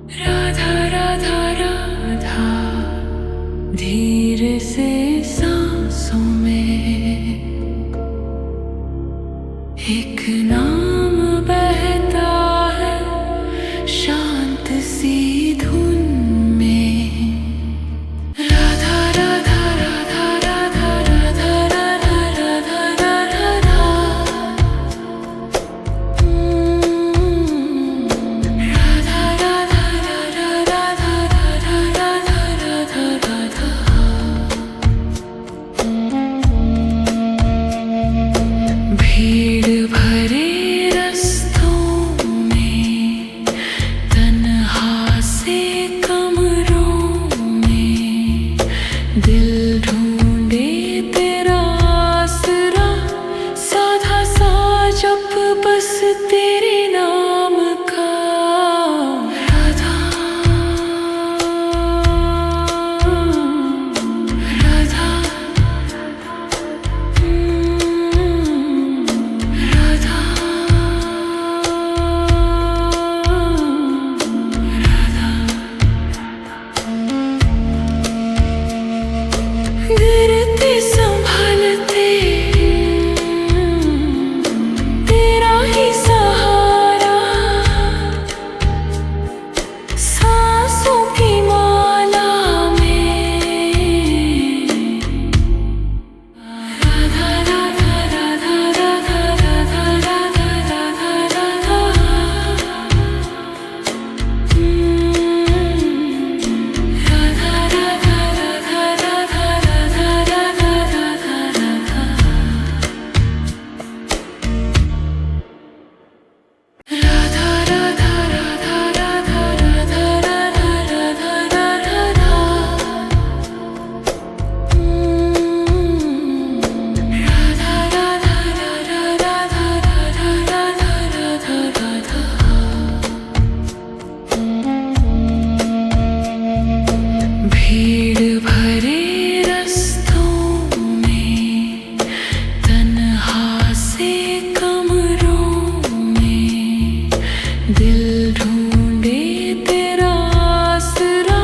राधा राधा राधा धीरे से सांसों में एक नाम बहता है शांत सी धुन में। राधा राधा राधा राधा राधा राधा राधा राधा राधा। राधा राधा राधा राधा राधा राधा राधा राधा। भीड़ भरे रस्तों में तन्हा से कमरों में दिल ढूंढे तेरा आसरा साधा सा जप बस तेरे नाम का। राधा राधा राधा गिरते संभालते तेरा ही सहारा सांसों की माला में। राधा राधा राधा राधा राधा राधा राधा राधा। राधा राधा राधा राधा राधा राधा राधा राधा। राधा राधा राधा राधा राधा राधा राधा राधा राधा। राधा राधा राधा राधा राधा राधा राधा राधा। भीड़ भरे रस्तों में तन्हा से कमरों में दिल ढूंढे तेरा आसरा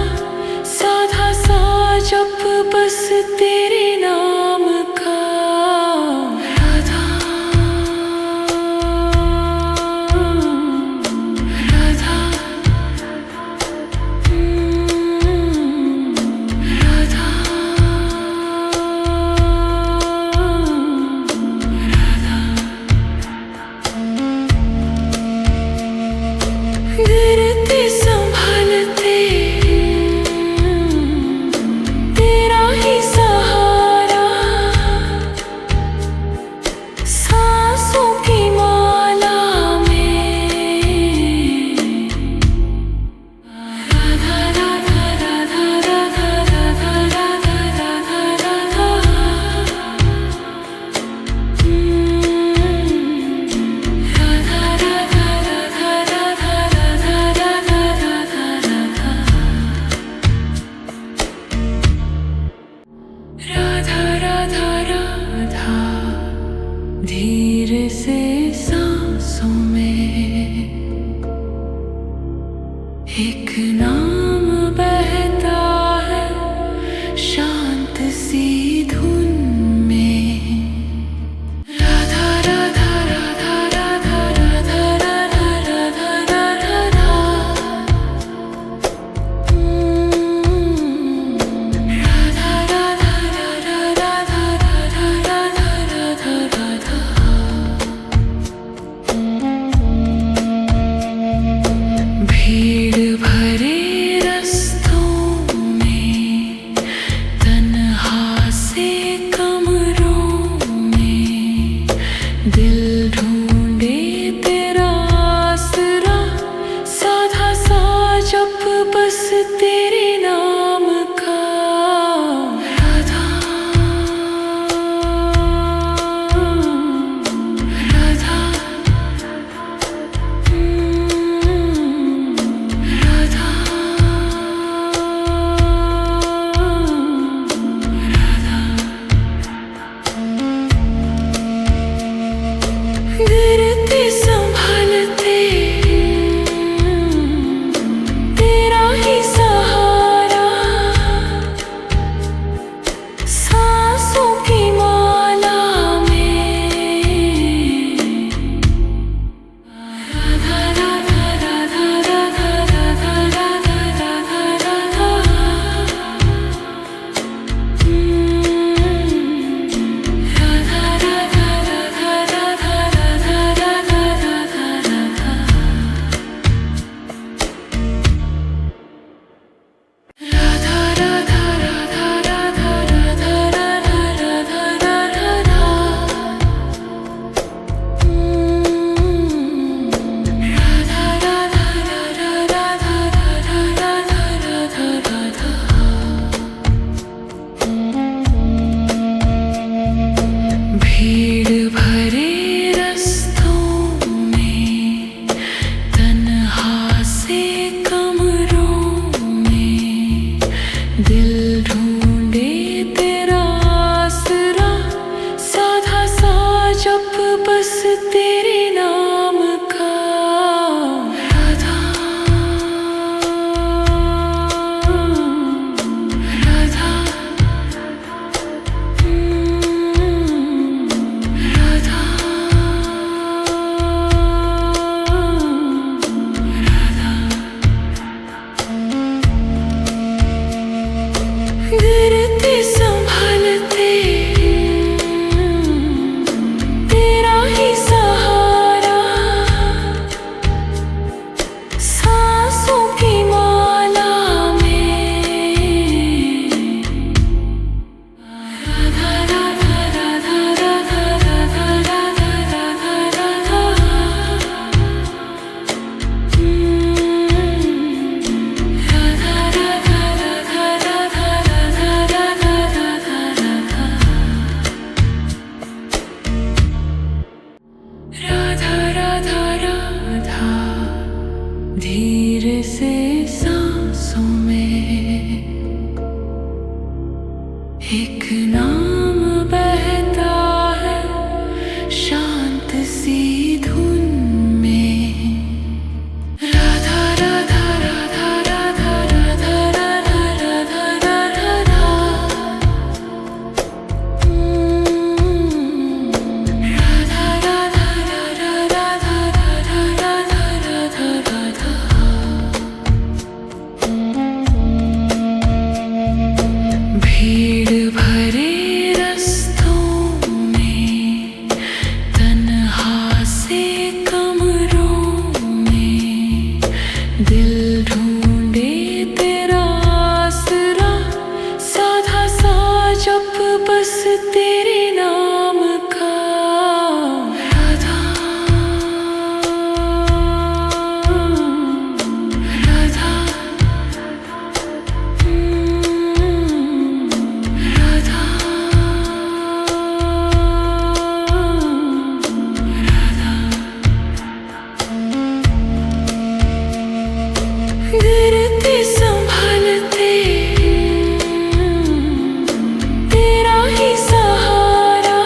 साधा सा जप बस तेरे नाम का। राधा राधा राधा गिरते संभालते तेरा ही सहारा सांसों की माला में। राधा राधा राधा राधा राधा राधा राधा राधा। राधा राधा राधा राधा राधा राधा राधा राधा। राधा राधा राधा धीरे से सांसों में एक नाम बहता है शांत सी धुन में। राधा राधा राधा राधा राधा राधा राधा राधा राधा। राधा राधा राधा राधा राधा राधा राधा राधा। भीड़ भरे रस्तों में तन्हा से कमरों में दिल ढूंढे तेरा आसरा साधा सा जप बस तेरे नाम का। राधा राधा राधा राधा। गिरते संभालते धीरे से सांसों में एक नाम बहता है शांत सी धुन में। राधा राधा राधा राधा राधा राधा राधा राधा राधा। राधा राधा राधा राधा राधा राधा राधा राधा। भीड़ भरे रस्तों में तन्हा से कमरों में दिल ढूंढे तेरा आसरा साधा सा जप बस तेरे नाम का। राधा राधा राधा राधा। गिरते संभलते तेरा ही सहारा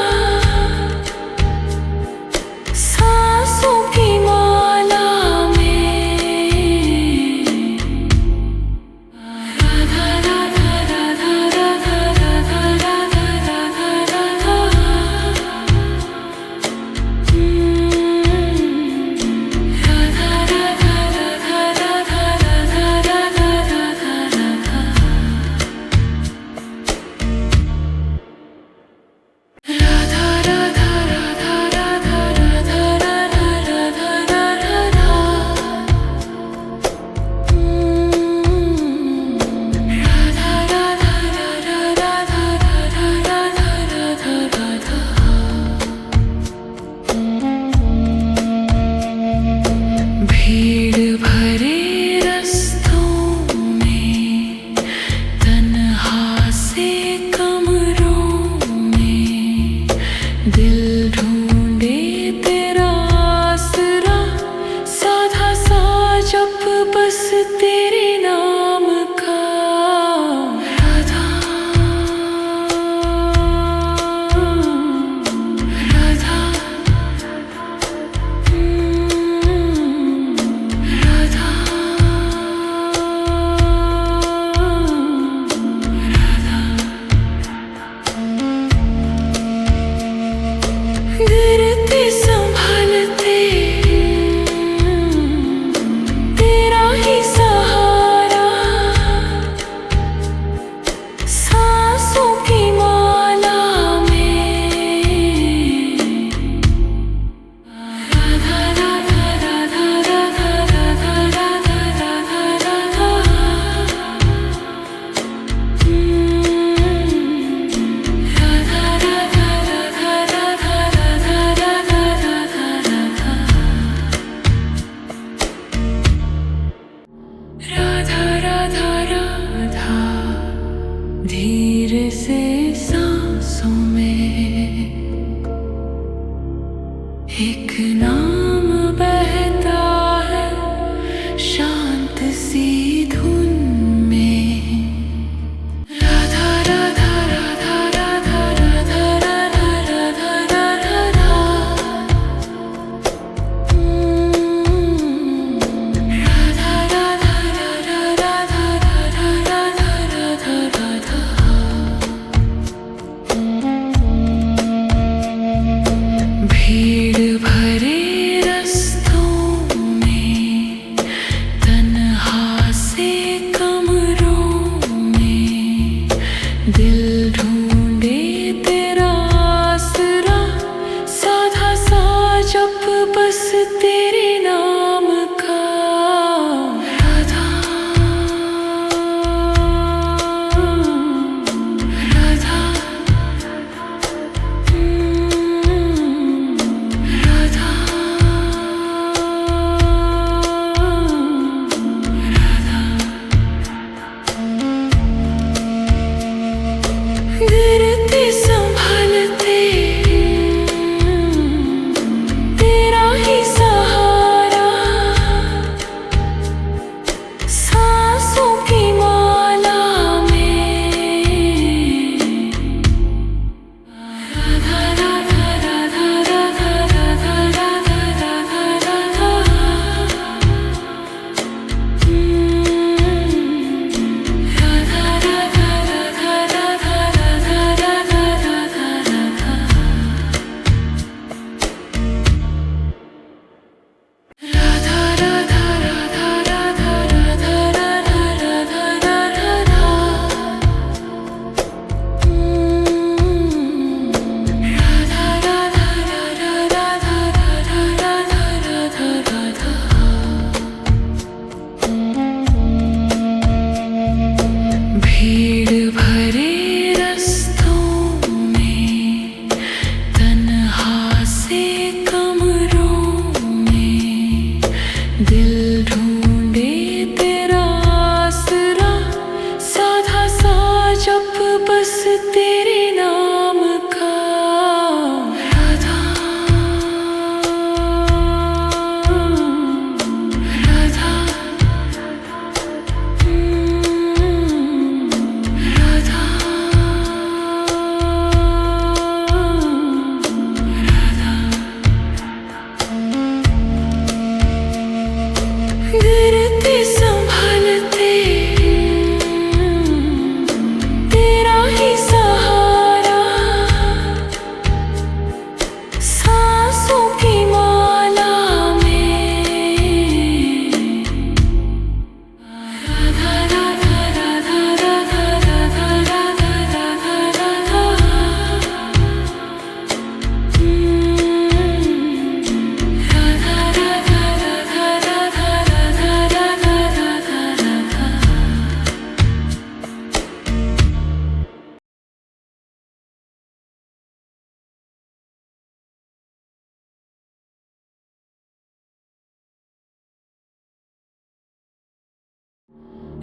सांसों की माला में। राधा राधा राधा राधा राधा राधा राधा राधा। राधा राधा राधा राधा राधा राधा राधा राधा। राधा राधा राधा राधा राधा राधा राधा राधा राधा। राधा राधा राधा राधा राधा राधा राधा राधा। भीड़ भरे रस्तों में तन्हा से कमरों में दिल ढूंढे तेरा आसरा साधा सा जप बस तेरे नाम का। राधा राधा राधा राधा। गिरते संभलते तेरा ही सहारा सांसों की माला में। राधा राधा राधा राधा राधा राधा राधा राधा। राधा राधा राधा राधा राधा राधा राधा राधा। राधा राधा राधा। धीरे से सांसों में एक नाम बहता है शांत सी धुन में। राधा राधा राधा राधा राधा राधा राधा राधा राधा। राधा राधा राधा राधा राधा राधा राधा राधा।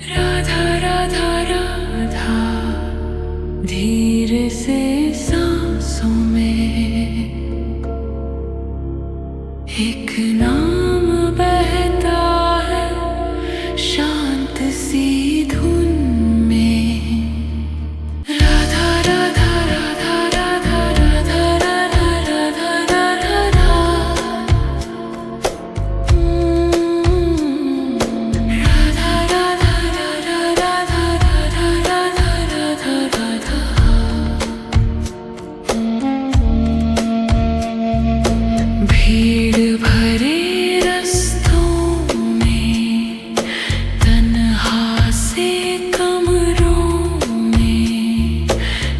राधा राधा राधा धीरे से सांसों में एक नाम बहता है शांत सी धुन में। राधा राधा राधा राधा राधा राधा राधा राधा राधा राधा राधा राधा राधा भीड़ भरे रस्तों में तन्हा से कमरों में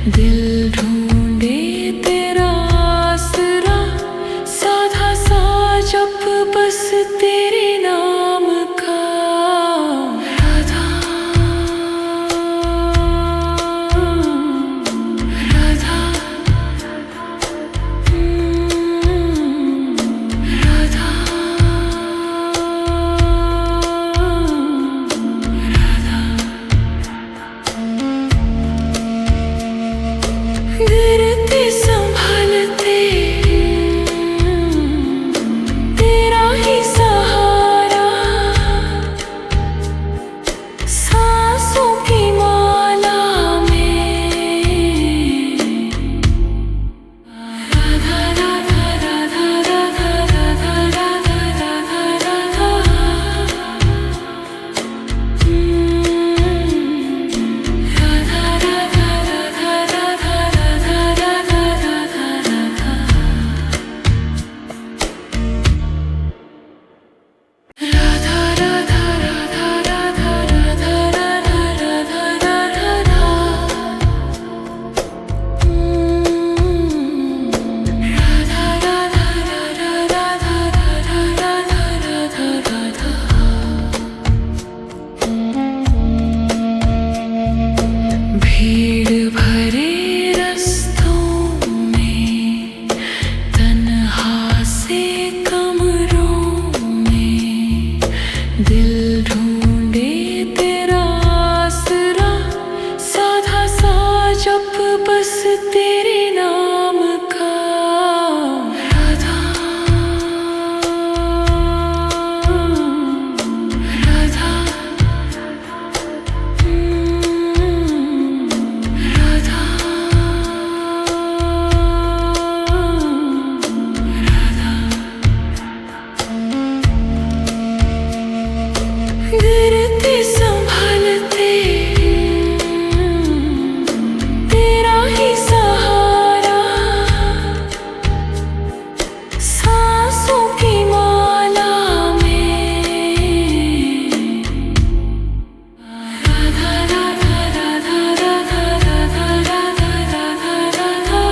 दिल ढूंढे तेरा आसरा साधा सा जप बस तेरे नाम का। राधा राधा राधा गिरते संभालते तेरा ही सहारा सांसों की माला में। राधा राधा राधा राधा राधा राधा राधा राधा भीड़ भरे रस्तों में तन्हा से कमरों में दिल ढूंढे तेरा आसरा साधा सा जप बस तेरे नाम का। राधा राधा गिरते संभालते तेरा ही सहारा सांसों की माला में। राधा राधा राधा राधा राधा राधा राधा राधा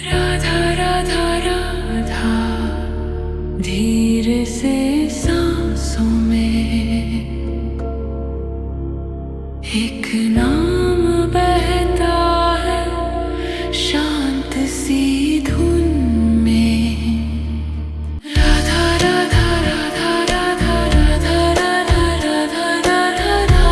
राधा राधा राधा धीरे से सांसों में एक नाम बहता है शांत सी धुन में। राधा राधा राधा राधा राधा राधा राधा राधा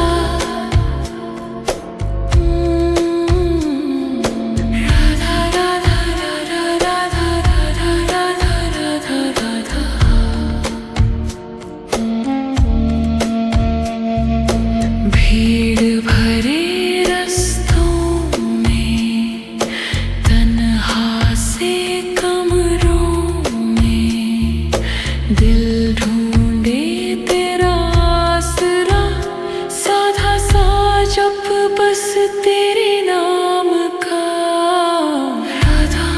भीड़ भरे रस्तों में तन्हा से कमरों में दिल ढूंढे तेरा आसरा साधा सा जप बस तेरे नाम का। राधा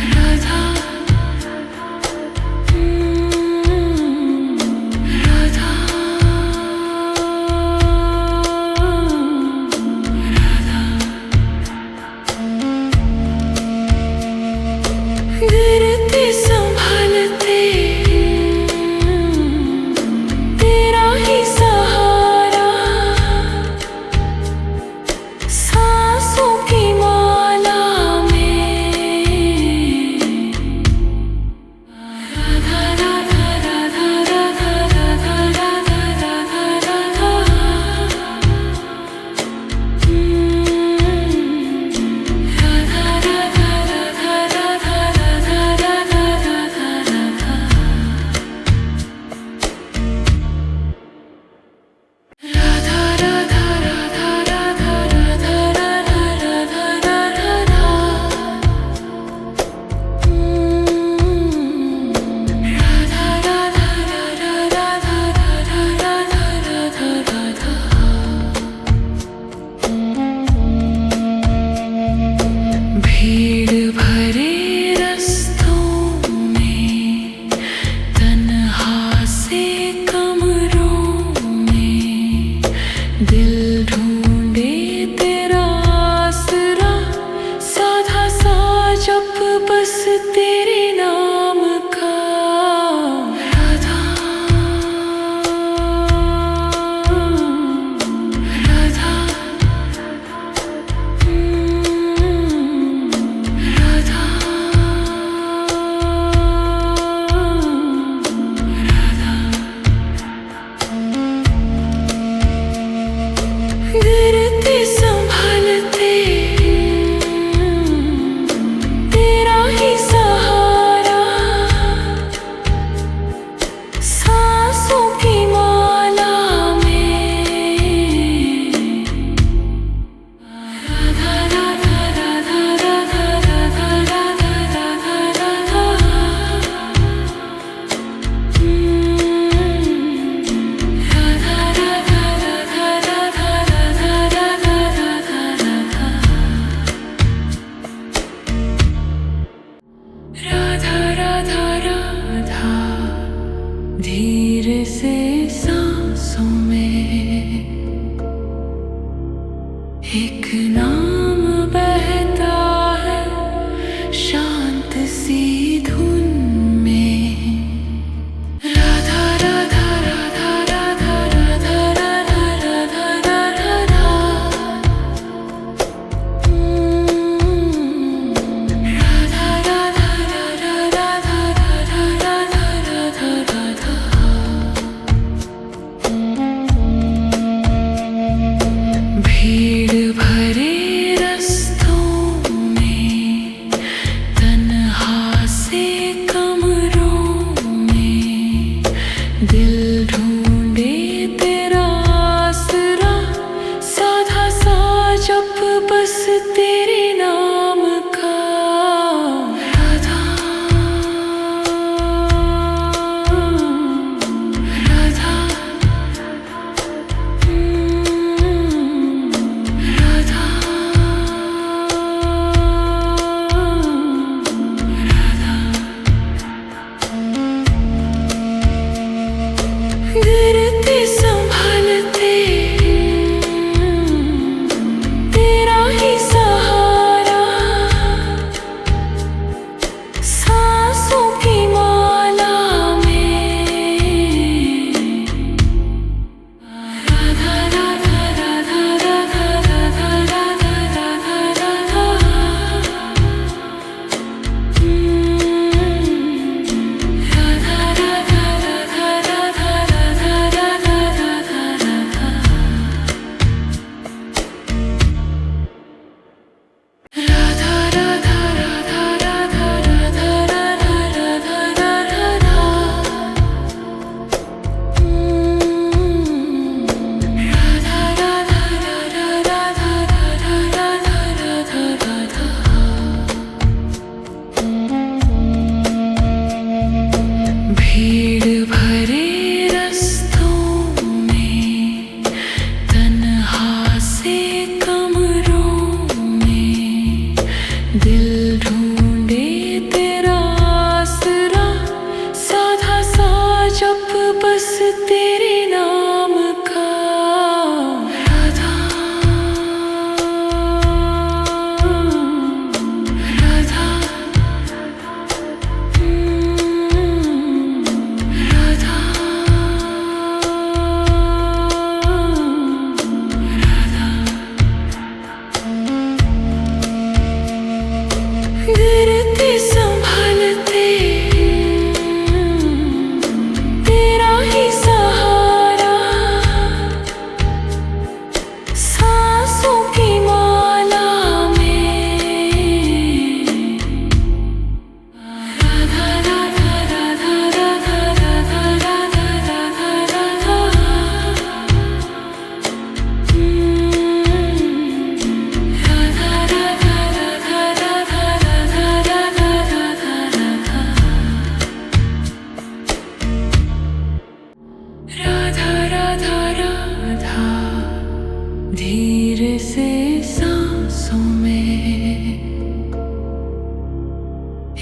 राधा गिरते संभालते तेरे नाम का। राधा राधा राधा गिरते संभालते तेरा ही सहारा, सांसों की माला में। राधा राधा राधा राधा राधा राधा राधा राधा राधा राधा राधा। धीरे से सांसों में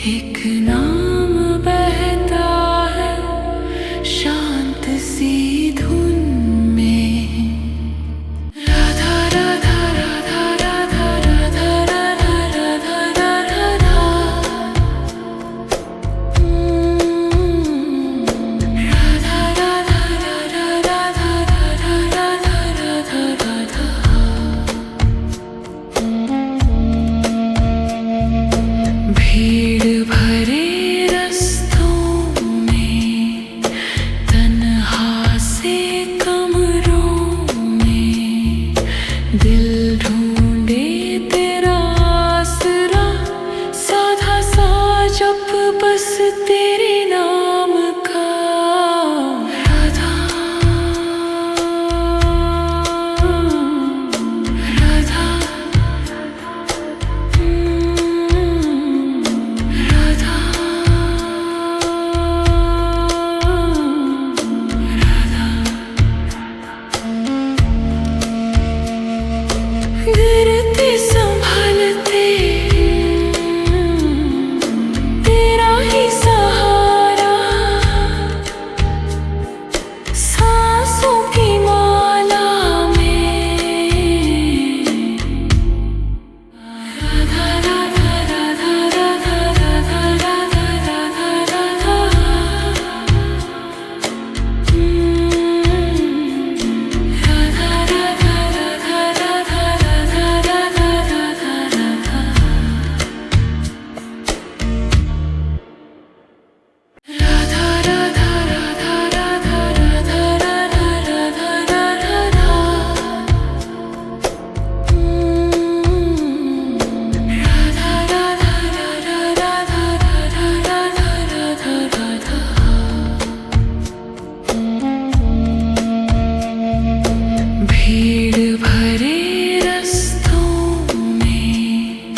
एक नाम बहता है शांत सी धुन में। राधा राधा राधा राधा राधा राधा राधा राधा राधा राधा राधा राधा राधा राधा। भीड़ भरे रस्तों में, तन्हा से कमरों में, दिल ढूंढे तेरा आसरा, साधा सा जप बस तेरे नाम का। राधा राधा राधा गिरते संभालते तेरा ही सहारा, सांसों की माला में। राधा राधा राधा राधा राधा राधा राधा राधा भीड़ भरे रस्तों में,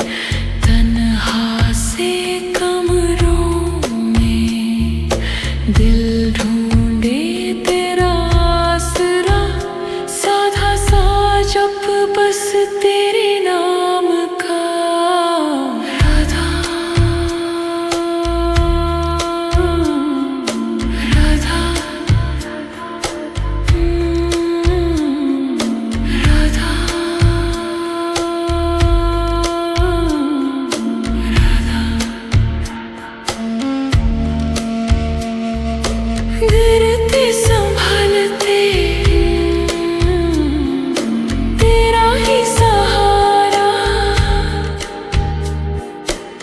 तन्हा से कमरों में, दिल ढूंढे तेरा आसरा, साधा सा जप बस तेरे नाम का। राधा राधा राधा गिरते संभालते तेरा ही सहारा,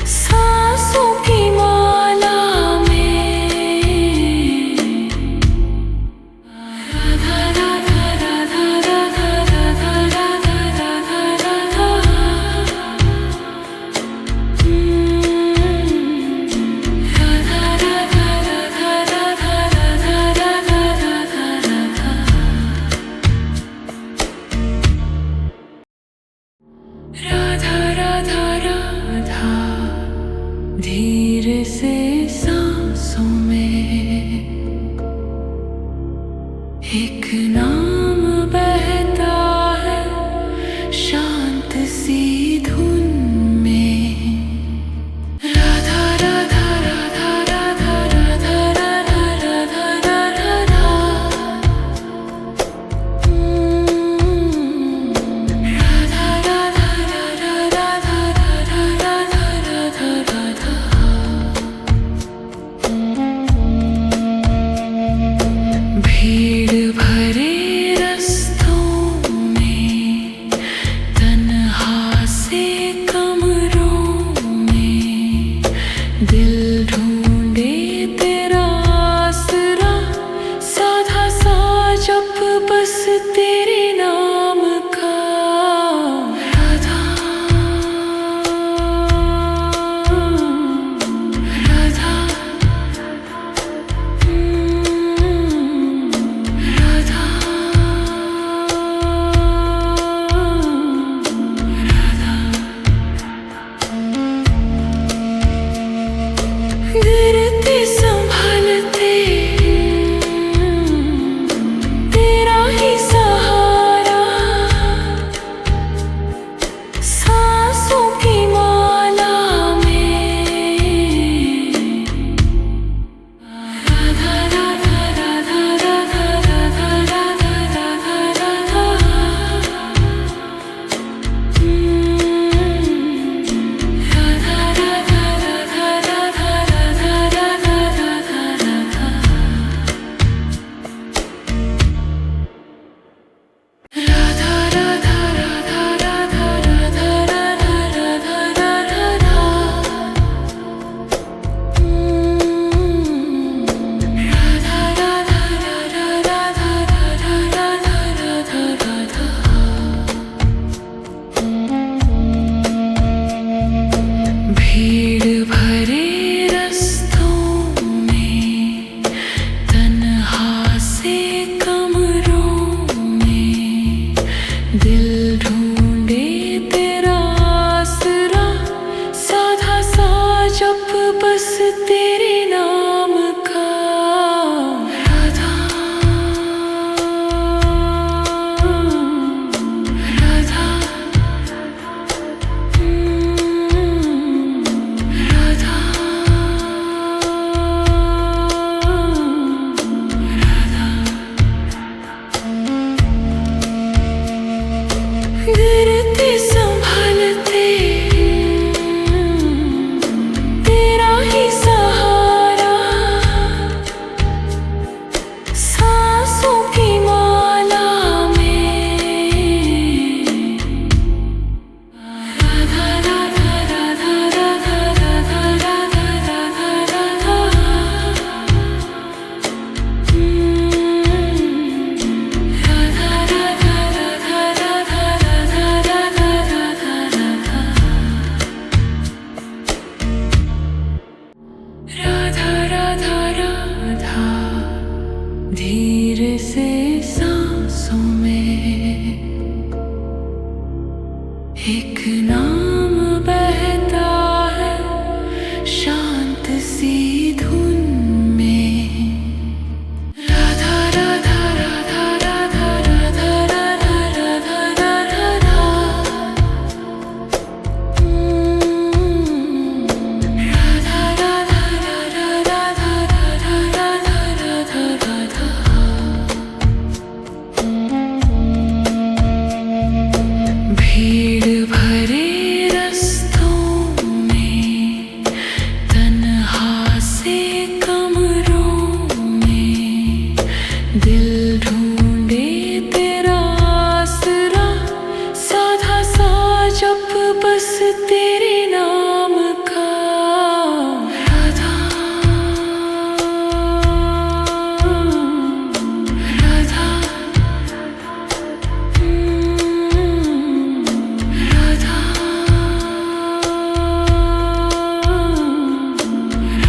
सांसों की माला में। राधा राधा राधा राधा राधा राधा राधा राधा राधा राधा राधा। धीरे से सांसों में एक नाम बहता है शांत सी धुन में। राधा राधा राधा राधा राधा राधा राधा राधा दिल ढूंढे तेरा आसरा, साधा सा जप बस तेरे नाम का। राधा राधा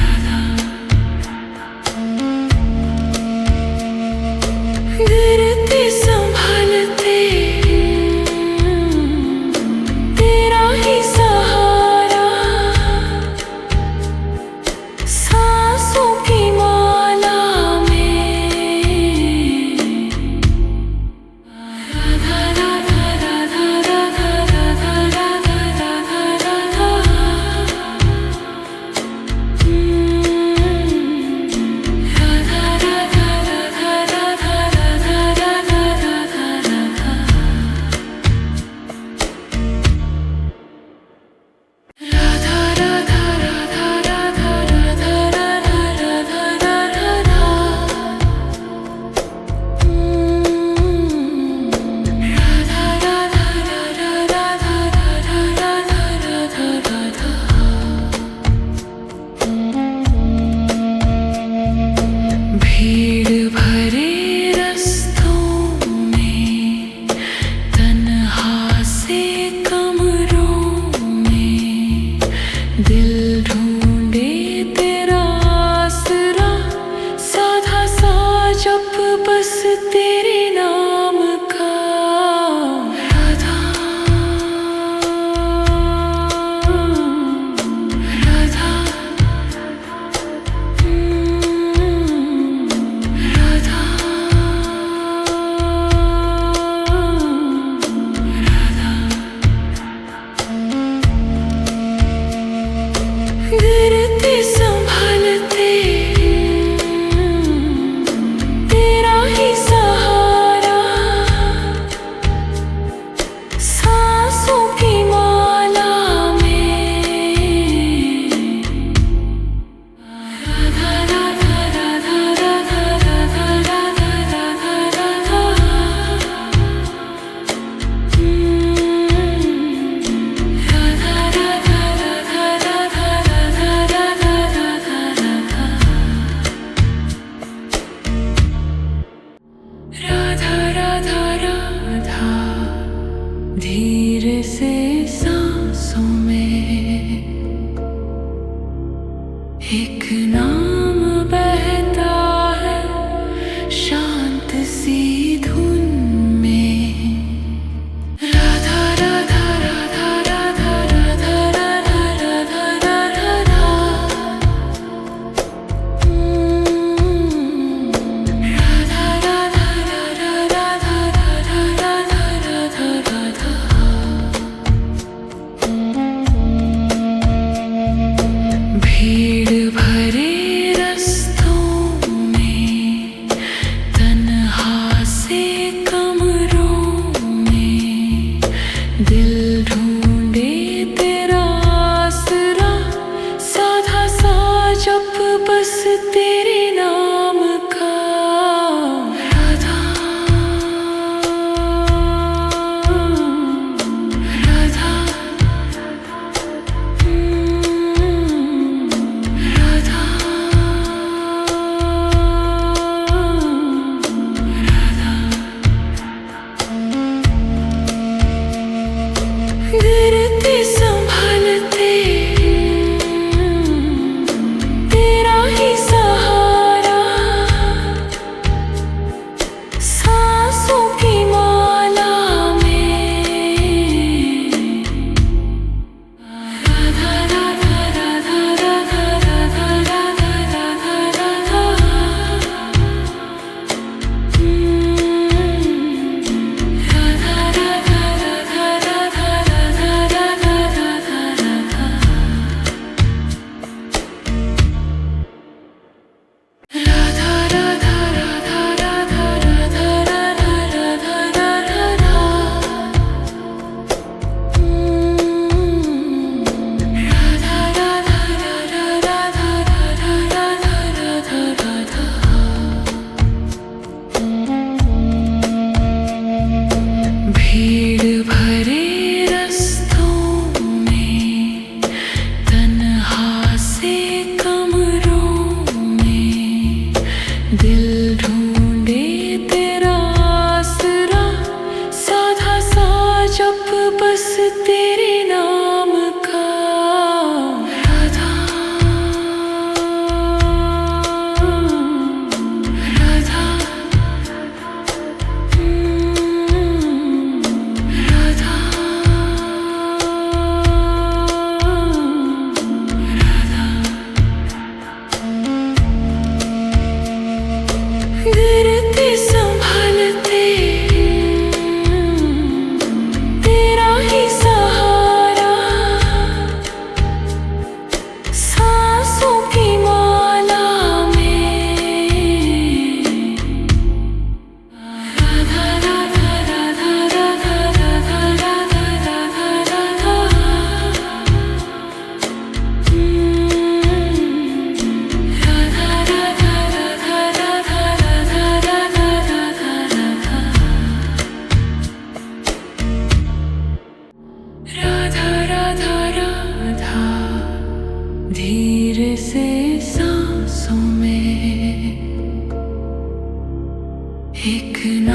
राधा गिरते संभलते तेरा ही सहारा, सांसों की माला में। राधा राधा राधा राधा राधा राधा राधा राधा। राधा राधा राधा राधा राधा राधा राधा राधा। राधा राधा राधा राधा राधा राधा राधा राधा राधा। राधा राधा राधा राधा राधा राधा राधा राधा। भीड़ भरे रस्तों में, तन्हा से कमरों में, दिल ढूंढे तेरा आसरा, साधा सा जप बस तेरे नाम का। राधा राधा राधा राधा। गिरते संभलते तेरा ही सहारा, सांसों की माला में। राधा राधा राधा राधा राधा राधा राधा राधा। राधा राधा राधा राधा राधा राधा राधा राधा। राधा राधा राधा। धीरे से सांसों में एक नाम बहता है, शांत सी धुन में। राधा राधा राधा राधा राधा राधा राधा राधा राधा। राधा राधा राधा राधा राधा राधा राधा राधा।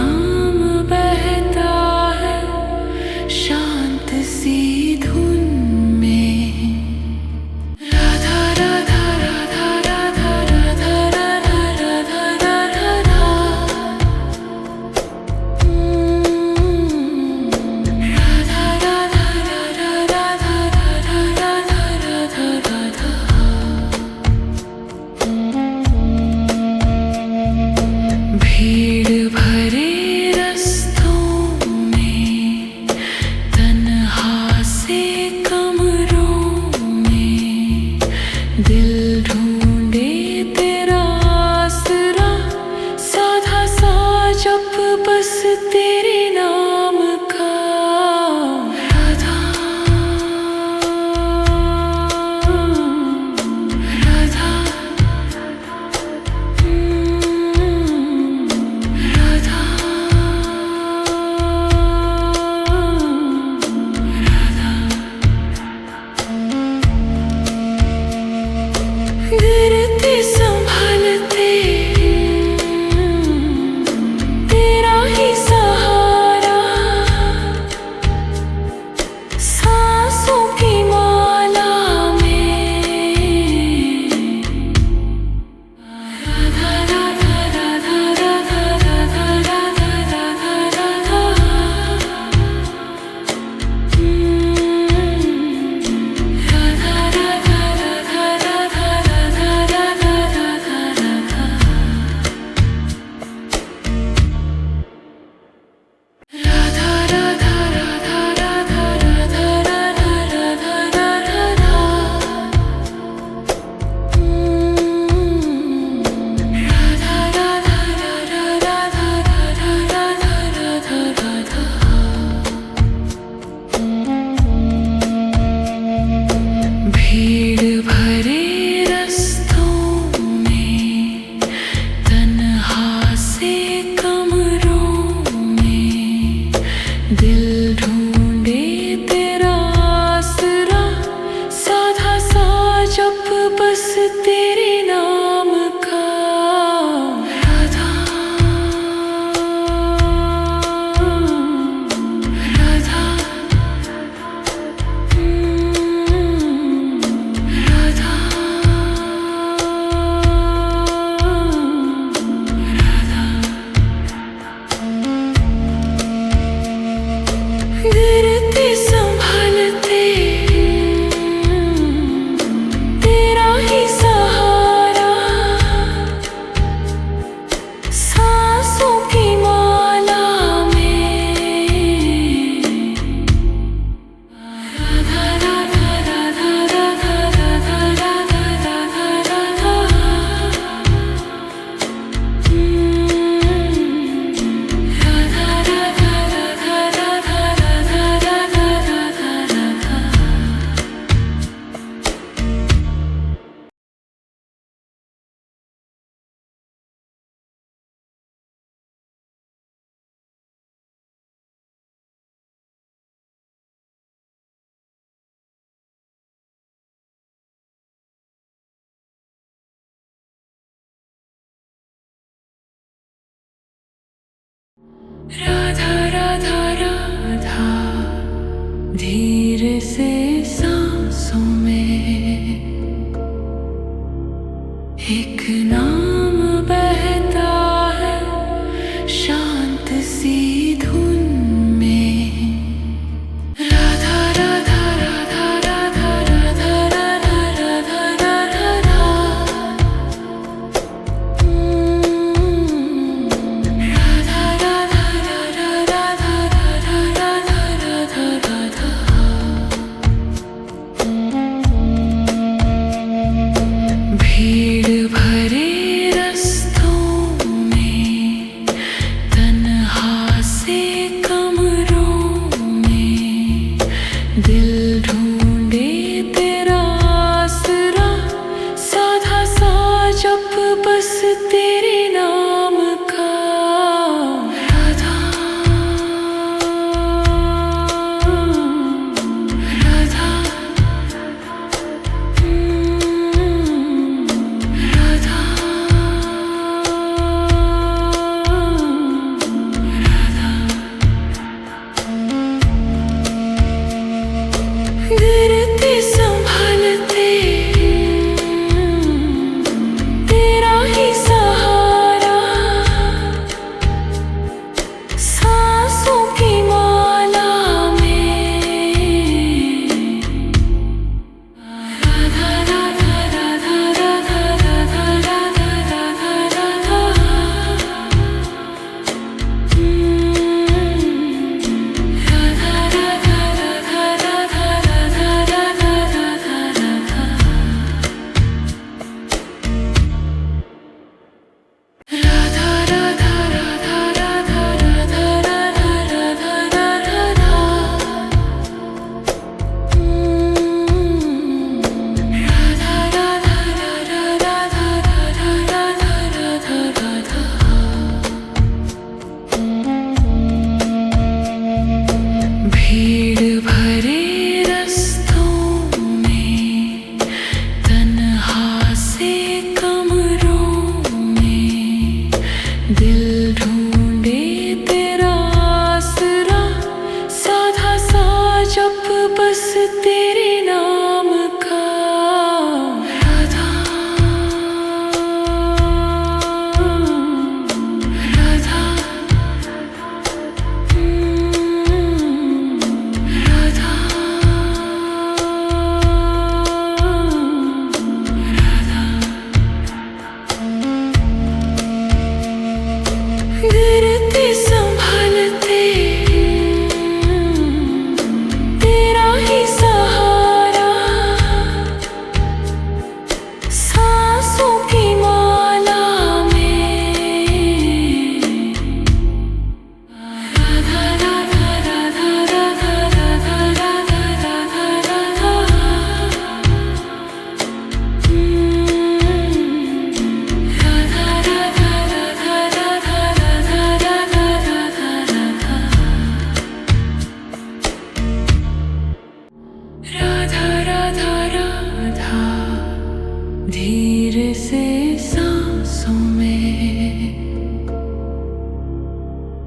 नाम बहता है शांत सी धुन में। राधा राधा राधा राधा राधा राधा राधा राधा राधा। राधा राधा राधा राधा राधा राधा राधा। भीड़ भरे रस्तों में तन्हा से कमरों में दिल ढूंढे तेरा आसरा साधा सा जप बस तेरे नाम का। राधा राधा गिरते संभालते तेरा ही सहारा सांसों की माला में। राधा राधा राधा राधा राधा राधा राधा राधा। राधा राधा राधा राधा राधा राधा राधा राधा। राधा राधा राधा राधा राधा राधा राधा राधा राधा। राधा राधा राधा राधा राधा राधा राधा। भीड़ भरे रस्तों में तन्हा से कमरों में दिल ढूंढे तेरा आसरा साधा सा जप बस तेरे नाम का। राधा राधा राधा राधा। गिरते संभालते तेरा ही सहारा सांसों की माला में। राधा राधा राधा राधा राधा राधा राधा राधा। राधा राधा राधा राधा राधा राधा राधा राधा। राधा राधा राधा। धीरे से सांसों में एक नाम बहता है शांत सी धुन में। राधा राधा राधा राधा राधा राधा राधा राधा राधा। राधा राधा राधा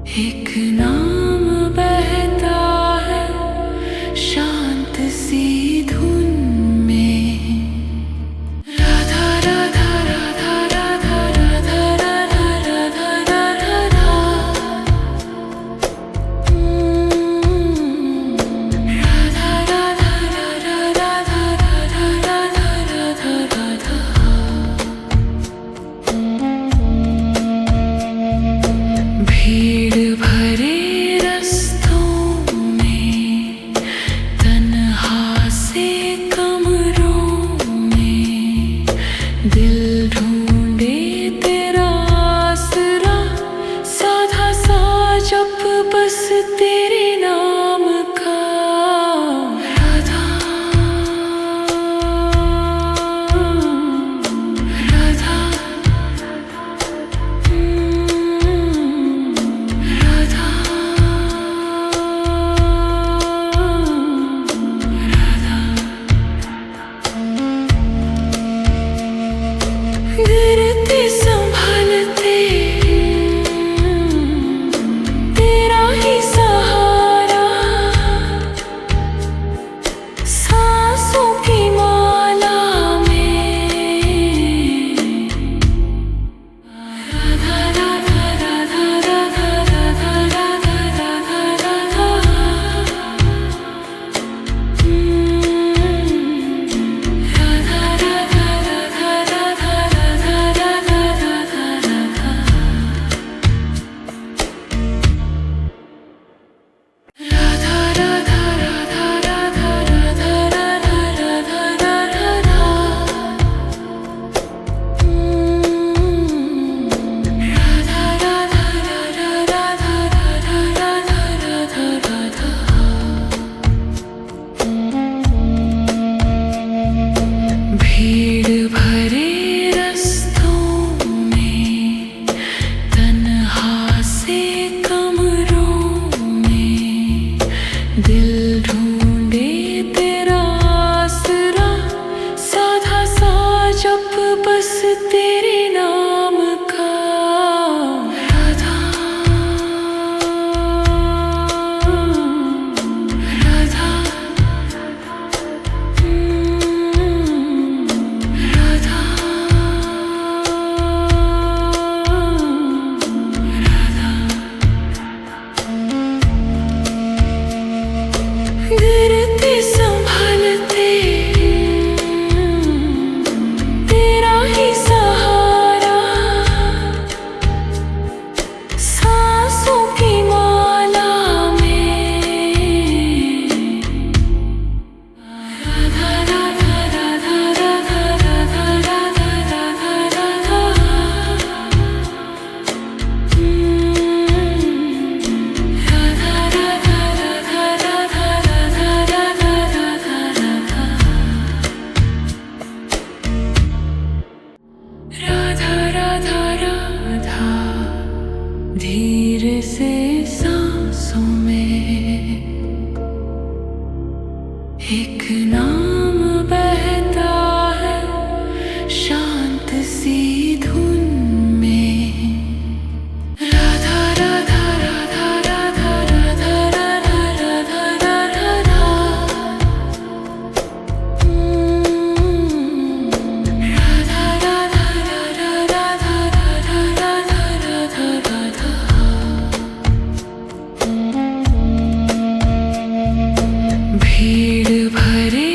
एक नाम बहता है शांत सी धुन में। राधा राधा राधा राधा राधा राधा राधा राधा राधा। राधा राधा राधा राधा राधा राधा राधा राधा। भीड़ भरे रस्तों में, तन्हा से कमरों में, दिल ढूंढे तेरा आसरा, साधा सा जप बस तेरे नाम का। राधा राधा गिरते संभलते तेरा ही सहारा, सांसों की माला में। राधा राधा राधा राधा राधा राधा राधा राधा। राधा राधा राधा राधा राधा राधा राधा राधा। राधा राधा राधा राधा राधा राधा राधा राधा राधा। राधा राधा राधा राधा राधा राधा राधा राधा। भीड़ भरे रस्तों में, तन्हा से कमरों में, दिल ढूंढे तेरा आसरा, साधा सा जप बस तेरे नाम का। राधा राधा राधा राधा। गिरते संभलते तेरा ही सहारा, सांसों की माला में। राधा राधा राधा राधा राधा राधा राधा राधा। राधा राधा राधा राधा राधा राधा राधा राधा। राधा राधा राधा। धीरे से सांसों में एक नाम बहता है शांत सी धुन में। राधा राधा राधा राधा राधा राधा राधा राधा राधा। राधा राधा राधा राधा राधा राधा राधा राधा। भीड़ भरे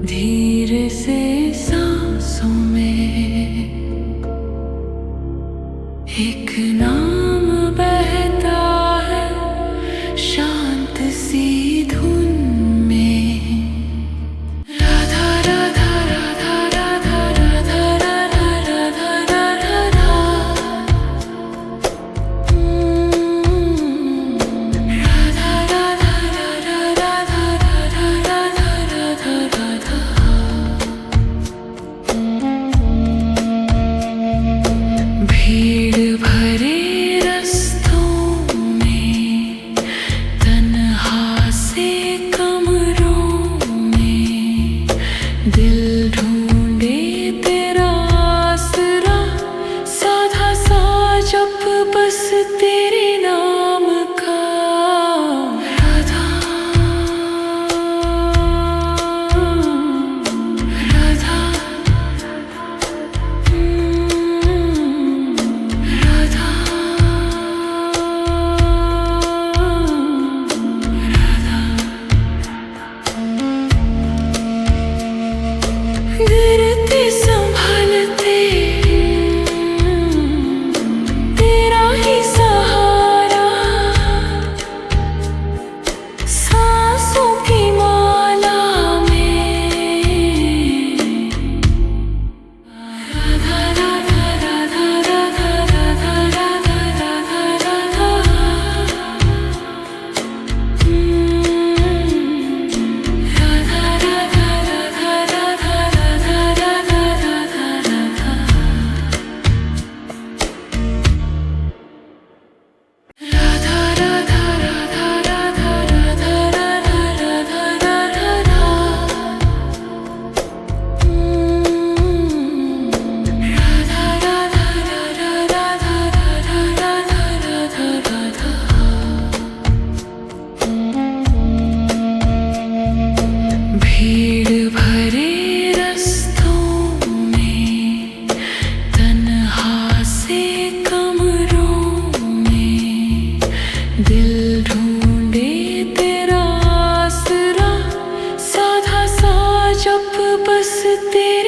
धीरे से सांसों में एक नाम बहता है शांत सी धुन में। राधा राधा राधा राधा राधा राधा राधा राधा राधा। राधा राधा राधा राधा राधा राधा राधा राधा। भीड़ भरे रस्तों में तन्हा से कमरों में दिल ढूंढे तेरा आसरा साधा सा जप बस तेरे नाम का। राधा राधा राधा गिरते संभलते तेरा ही सहारा सांसों की माला में। राधा राधा राधा राधा राधा राधा राधा राधा। राधा राधा राधा राधा राधा राधा राधा राधा। राधा राधा राधा राधा राधा राधा राधा राधा राधा। राधा राधा राधा राधा राधा राधा राधा राधा। भीड़ भरे रस्तों में तन्हा से कमरों में दिल ढूंढे तेरा आसरा साधा सा जप बस तेरा